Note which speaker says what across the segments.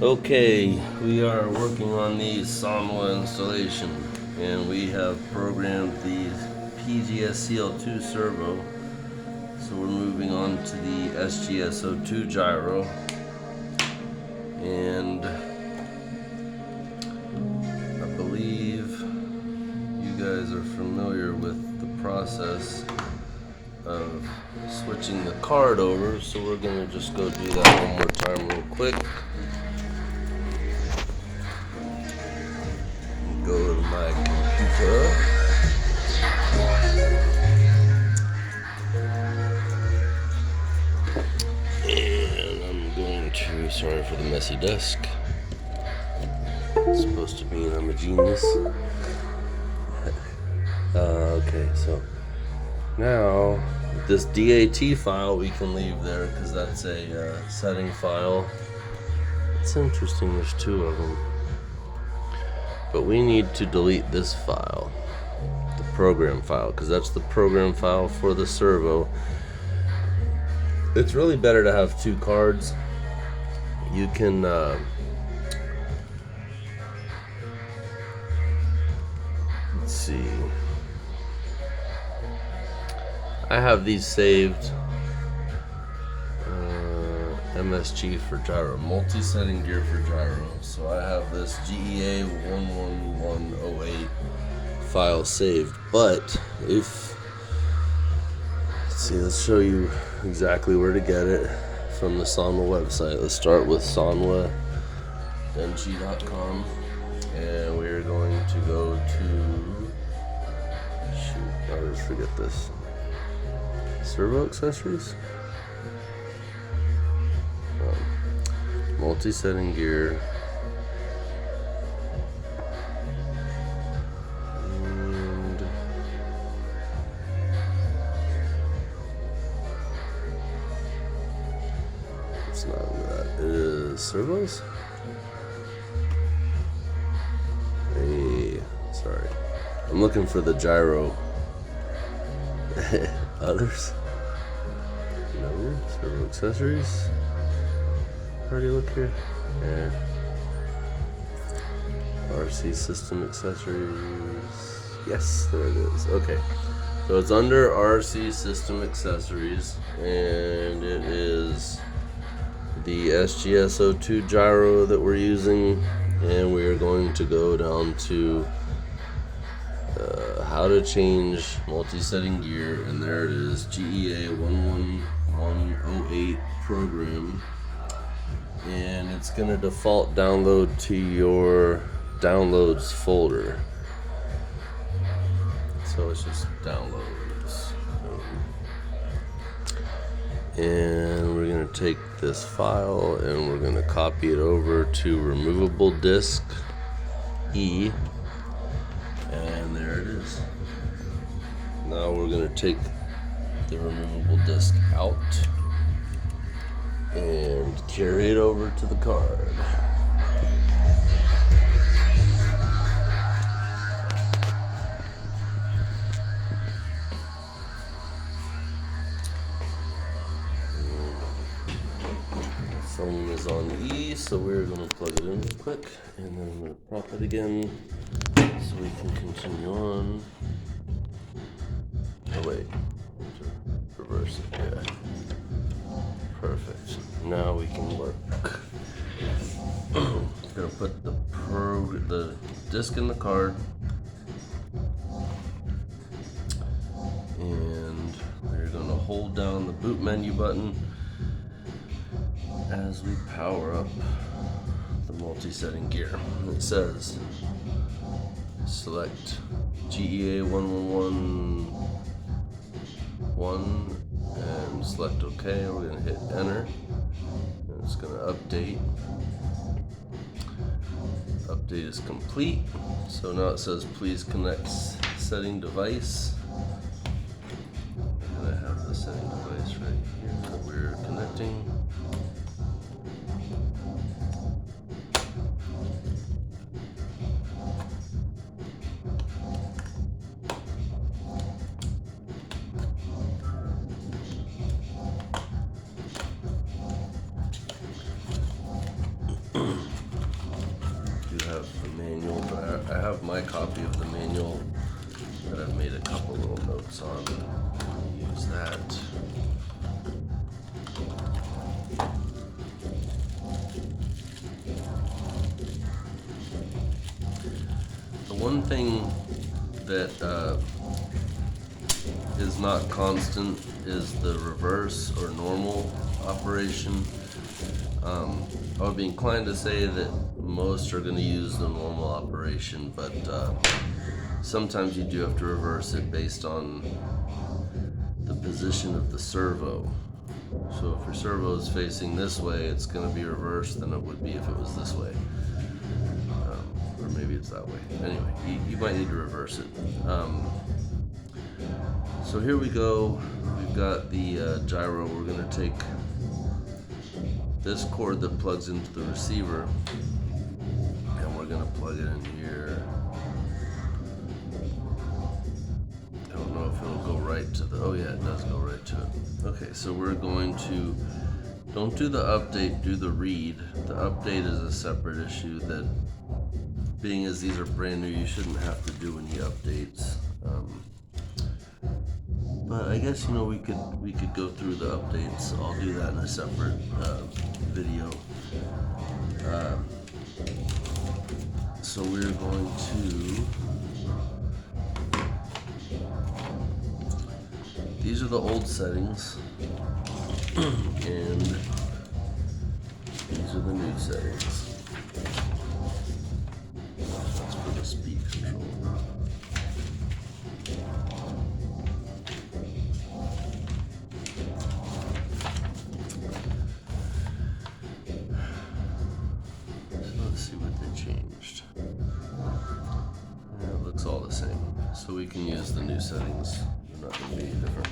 Speaker 1: Okay, we are working on the Sanwa installation, and we have programmed the PGS-CL2 servo. So we're moving on to the SGS-02 gyro, and I believe you guys are familiar with the process of switching the card over, so we're gonna just go do that one more time real quick. Go to my computer. And I'm going to, sorry for the messy desk. It's supposed to mean I'm a genius. Okay, so now this DAT file we can leave there because that's a setting file. It's interesting, there's two of them. But we need to delete this file, the program file, because that's the program file for the servo. It's really better to have two cards. You can let's see. I have these saved. MSG for gyro, multi-setting gear for gyro. So I have this GEA 11108 file saved. But if, let's show you exactly where to get it from the Sanwa website. Let's start with sanwa.denchi.com, and we're going to go to, shoot, I always forget this. Servo accessories? Multi-setting gear. And it's not that. It is servos? Hey, sorry. I'm looking for the gyro. Others? No, servo accessories. Already look here. Yeah. RC system accessories. Yes, there it is. Okay. So it's under RC system accessories, and it is the SGS-02 gyro that we're using, and we are going to go down to how to change multi-setting gear, and there it is, GEA 11108 program. And it's going to default download to your downloads folder. So it's just downloads. And we're going to take this file and we're going to copy it over to removable disk E. And there it is. Now we're going to take the removable disk out and carry it over to the card. The phone is on E, so we're going to plug it in real quick, and then I'm going to prop it again so we can continue on. Oh wait, reverse it, yeah. Perfect. Now we can work. Gonna put the disc in the card, and we're gonna hold down the boot menu button as we power up the multi-setting gear. It says select GEA 111 and select OK. We're going to hit enter, and it's going to update. Update is complete. So now it says please connect setting device. And I have the setting device right here that we're connecting. manual, but I have my copy of the manual that I've made a couple little notes on. Use that. The one thing that is not constant is the reverse or normal operation. I would be inclined to say that most are going to use the normal operation, but sometimes you do have to reverse it based on the position of the servo. So if your servo is facing this way, it's going to be reversed than it would be if it was this way. Or maybe it's that way. Anyway, you might need to reverse it. So here we go. We've got the gyro. We're going to take this cord that plugs into the receiver, and we're going to plug it in here. I don't know if it'll go right to the, oh yeah, it does go right to it. Okay, so we're going to, don't do the update, do the read. The update is a separate issue that, being as these are brand new, you shouldn't have to do any updates. But I guess, you know, we could go through the updates. I'll do that in a separate video. So we're going to, these are the old settings, and these are the new settings. That's for the speed control. All the same, so we can use the new settings. They're not going to be different.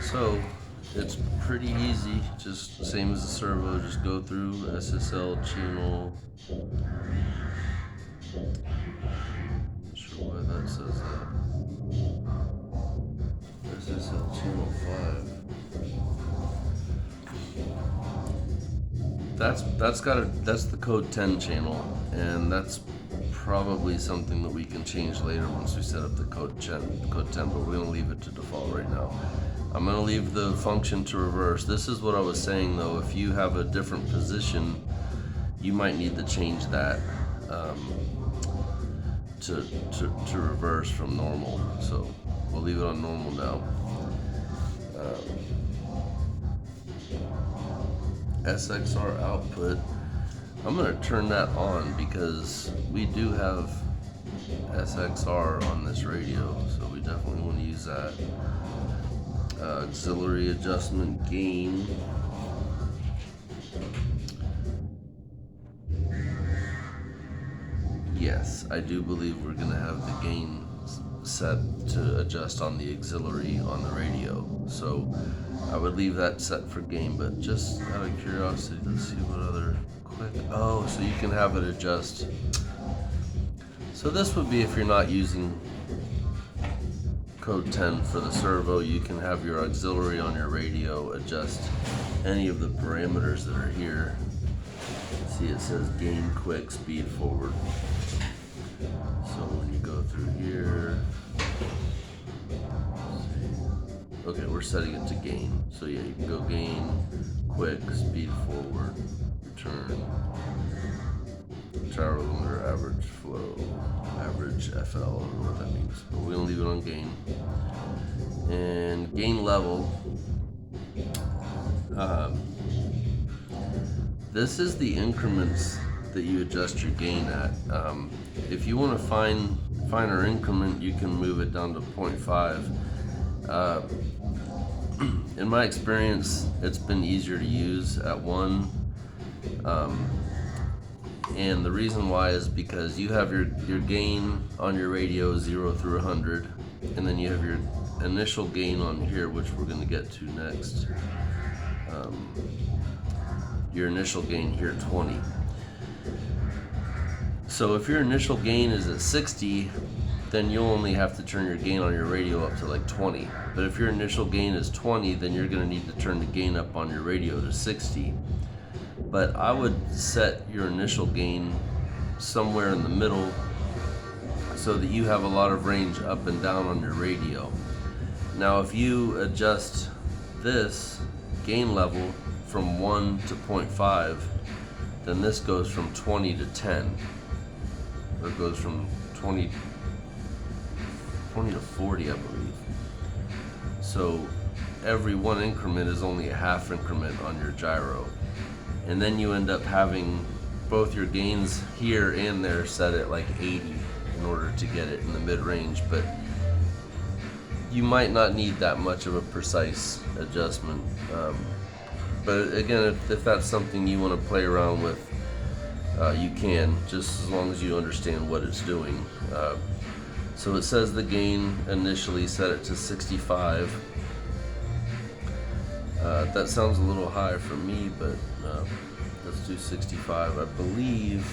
Speaker 1: So it's pretty easy, just the same as the servo. Just go through SSL channel. Not sure why that says that. SSL channel 5. That's the code 10 channel, and that's probably something that we can change later once we set up the code 10, but we're going to leave it to default right now. I'm going to leave the function to reverse. This is what I was saying though, if you have a different position, you might need to change that to reverse from normal. So we'll leave it on normal now. SXR output, I'm going to turn that on because we do have SXR on this radio, so we definitely want to use that. Auxiliary adjustment gain. Yes, I do believe we're going to have the gain set to adjust on the auxiliary on the radio, so I would leave that set for gain. But just out of curiosity, let's see what other quick, oh, so you can have it adjust. So this would be if you're not using code 10 for the servo, you can have your auxiliary on your radio adjust any of the parameters that are here. See, it says gain, quick, speed, forward. So when you go through here, okay, we're setting it to gain. So yeah, you can go gain, quick, speed, forward, return, gyro limiter, average flow, average FL, I don't know what that means, but we're gonna leave it on gain. And gain level, this is the increments that you adjust your gain at. If you want to finer increment, you can move it down to 0.5. In my experience, it's been easier to use at 1. And the reason why is because you have your gain on your radio 0 through 100, and then you have your initial gain on here, which we're going to get to next. Your initial gain here 20. So if your initial gain is at 60, then you'll only have to turn your gain on your radio up to like 20. But if your initial gain is 20, then you're going to need to turn the gain up on your radio to 60. But I would set your initial gain somewhere in the middle so that you have a lot of range up and down on your radio. Now if you adjust this gain level from 1 to 0.5, then this goes from 20 to 10, or it goes from 20 to 40, I believe. So every one increment is only a half increment on your gyro, and then you end up having both your gains here and there set at like 80 in order to get it in the mid-range. But you might not need that much of a precise adjustment, but again, if that's something you want to play around with, you can, just as long as you understand what it's doing. So it says the gain initially set it to 65. That sounds a little high for me, but let's do 65. I believe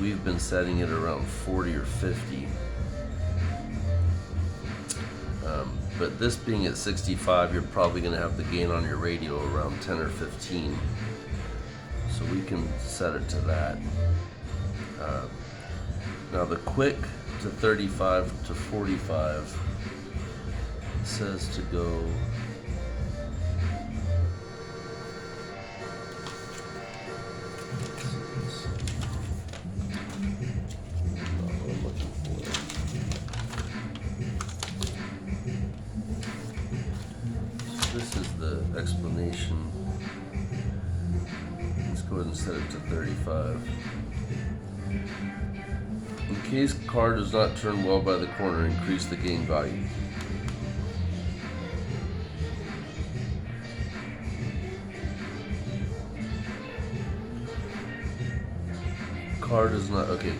Speaker 1: we've been setting it around 40 or 50. But this being at 65, you're probably going to have the gain on your radio around 10 or 15. So we can set it to that. Now the quick to 35 to 45 says to go this is the explanation. Let's go ahead and set it to 35. In case car does not turn well by the corner, increase the gain value. Car does not, okay.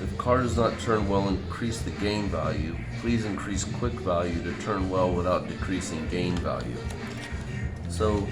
Speaker 1: If car does not turn well, increase the gain value. Please increase quick value to turn well without decreasing gain value. So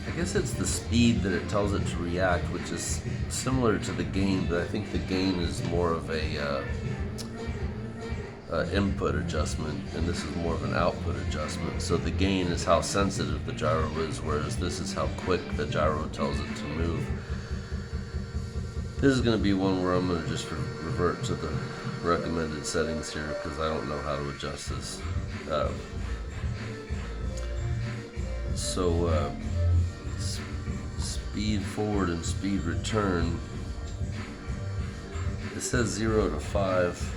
Speaker 1: I guess it's the speed that it tells it to react, which is similar to the gain, but I think the gain is more of a input adjustment, and this is more of an output adjustment. So the gain is how sensitive the gyro is, whereas this is how quick the gyro tells it to move. This is going to be one where I'm going to just revert to the recommended settings here, because I don't know how to adjust this. Speed forward and speed return. It says 0 to 5.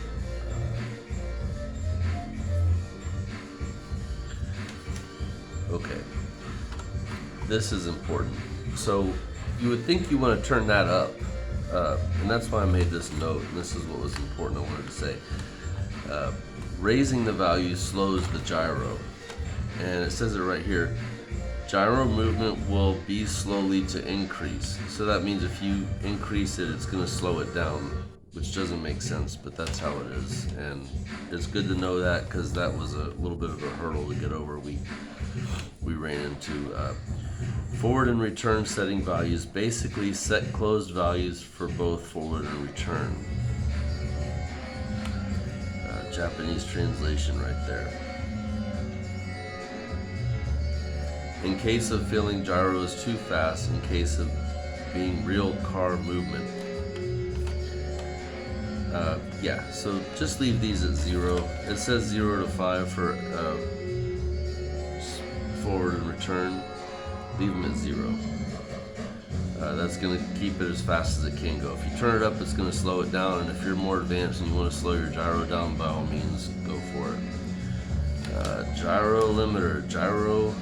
Speaker 1: Okay. This is important. So you would think you want to turn that up. And that's why I made this note, and this is what was important I wanted to say. Raising the value slows the gyro. And it says it right here. Gyro movement will be slowly to increase. So that means if you increase it, it's going to slow it down, which doesn't make sense, but that's how it is. And it's good to know that, because that was a little bit of a hurdle to get over. We ran into forward and return setting values. Basically set closed values for both forward and return. Japanese translation right there. In case of feeling gyro is too fast, in case of being real car movement. Yeah, so just leave these at 0. It says 0 to 5 for forward and return. Leave them at 0. That's going to keep it as fast as it can go. If you turn it up, it's going to slow it down, and if you're more advanced and you want to slow your gyro down, by all means, go for it. Gyro limiter. Gyro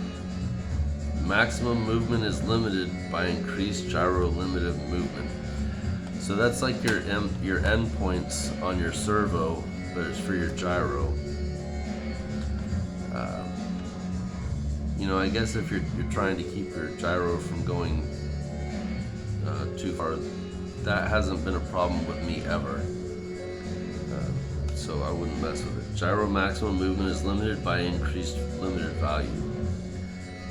Speaker 1: maximum movement is limited by increased gyro limit of movement. So that's like your endpoints on your servo, but it's for your gyro. You know, I guess if you're trying to keep your gyro from going too far, that hasn't been a problem with me ever. So I wouldn't mess with it. Gyro maximum movement is limited by increased limited value.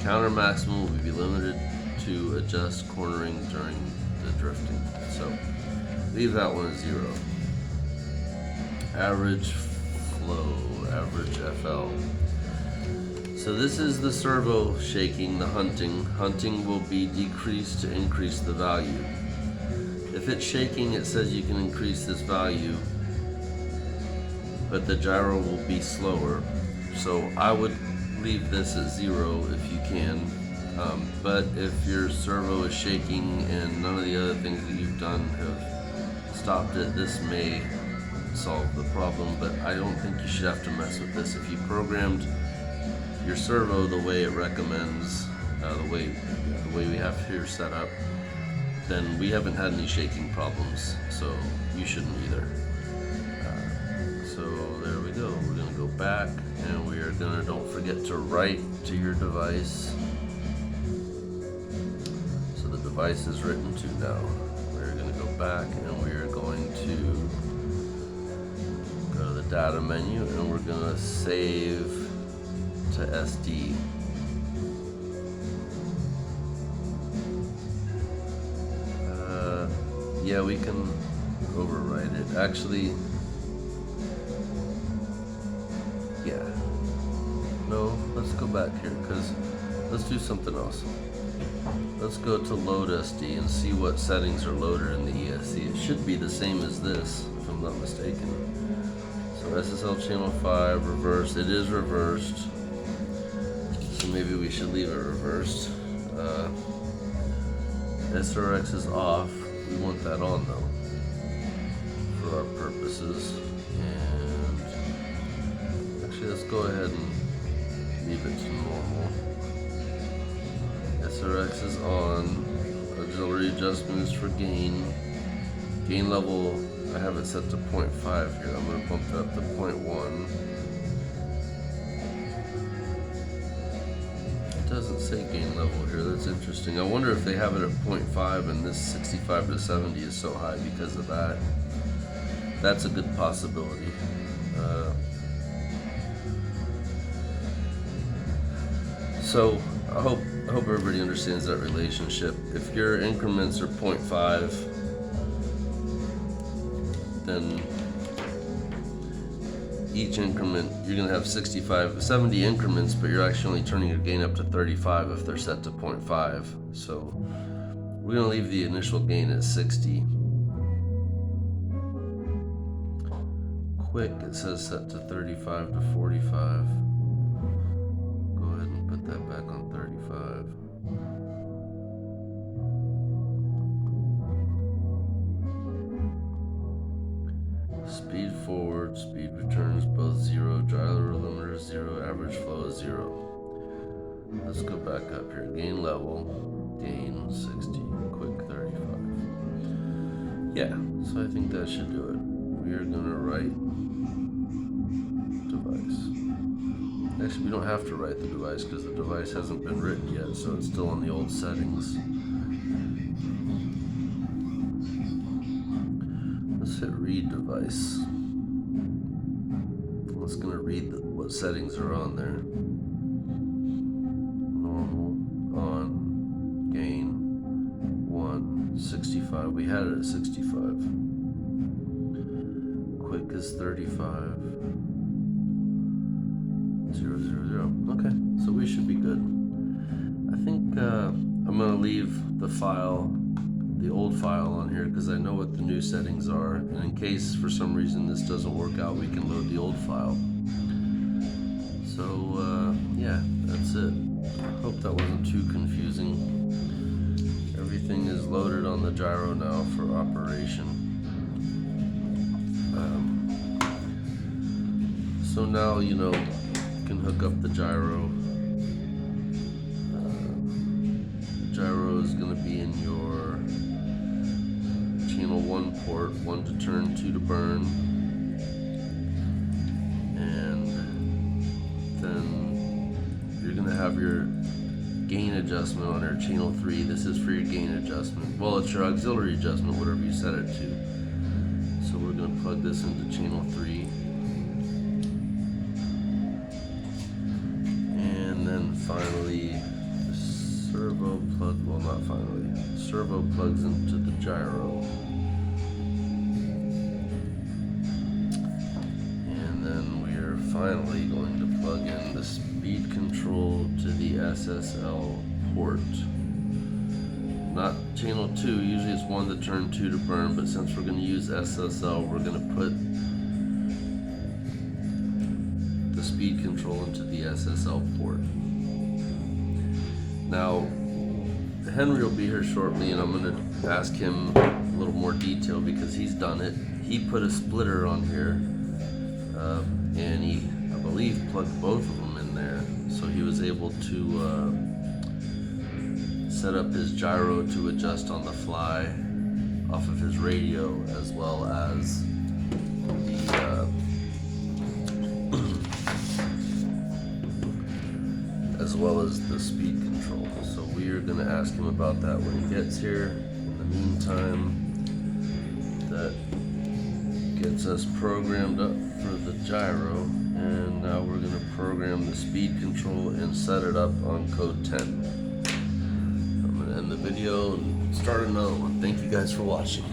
Speaker 1: Counter maximum will be limited to adjust cornering during the drifting. So leave that one at 0. Average flow, average FL. So this is the servo shaking, the hunting. Hunting will be decreased to increase the value. If it's shaking, it says you can increase this value, but the gyro will be slower. So I would leave this at 0 if you can. But if your servo is shaking and none of the other things that you've done have stopped it, this may solve the problem, but I don't think you should have to mess with this. If you programmed your servo the way it recommends, the way we have here set up, then we haven't had any shaking problems, so you shouldn't either. So there we go. We're going to go back, and we are going to, don't forget to write to your device. So the device is written to now. We're going to go back, and we are going to go to the data menu, and we're going to save to SD. Yeah, we can overwrite it. Actually, yeah. No, let's go back here, because let's do something else. Let's go to load SD and see what settings are loaded in the ESC. It should be the same as this, if I'm not mistaken. So SSL channel 5, reversed. It is reversed. So maybe we should leave it reversed. SRX is off. We want that on though, for our purposes. And actually, let's go ahead and leave it to normal. SRX is on. Auxiliary adjustments for gain. Gain level, I have it set to 0.5 here. I'm going to bump that up to 0.1. Doesn't say gain level here. That's interesting. I wonder if they have it at 0.5 and this 65 to 70 is so high because of that. That's a good possibility. So I hope everybody understands that relationship. If your increments are 0.5, then each increment, you're going to have 70 increments, but you're actually only turning your gain up to 35 if they're set to 0.5. So we're going to leave the initial gain at 60. Quick, it says set to 35 to 45. Go ahead and put that back on 35. Speed forward, speed returns both 0, gyro limiter 0, average flow is 0. Let's go back up here. Gain level, gain 60, quick 35. Yeah, so I think that should do it. We are going to write device. Actually, we don't have to write the device because the device hasn't been written yet, so it's still on the old settings. Let's hit read device. It's going to read what settings are on there. Normal, on, gain, 1, 65. We had it at 65. Quick is 35. 0, 0, 0. Okay, so we should be good. I think I'm going to leave the old file on here because I know what the new settings are, and in case for some reason this doesn't work out, we can load the old file. So yeah, that's it. Hope that wasn't too confusing. Everything is loaded on the gyro now for operation. So now you know you can hook up the gyro. The gyro is going to be in your channel 1 port, 1 to turn, 2 to burn, and then you're going to have your gain adjustment on your channel 3. This is for your gain adjustment. Well, it's your auxiliary adjustment, whatever you set it to. So we're going to plug this into channel 3. And then finally, the servo plug, well, not finally, servo plugs into the gyro. Finally going to plug in the speed control to the SSL port. not channel 2. Usually it's 1 to turn, 2 to burn, but since we're going to use SSL, we're going to put the speed control into the SSL port. Now, Henry will be here shortly, and I'm going to ask him a little more detail because he's done it. He put a splitter on here, and he, I believe, plugged both of them in there, so he was able to set up his gyro to adjust on the fly off of his radio, as well as the speed control. So we are going to ask him about that when he gets here. In the meantime, that gets us programmed up for the gyro, and now we're going to program the speed control and set it up on code 10. I'm going to end the video and start another one. Thank you guys for watching.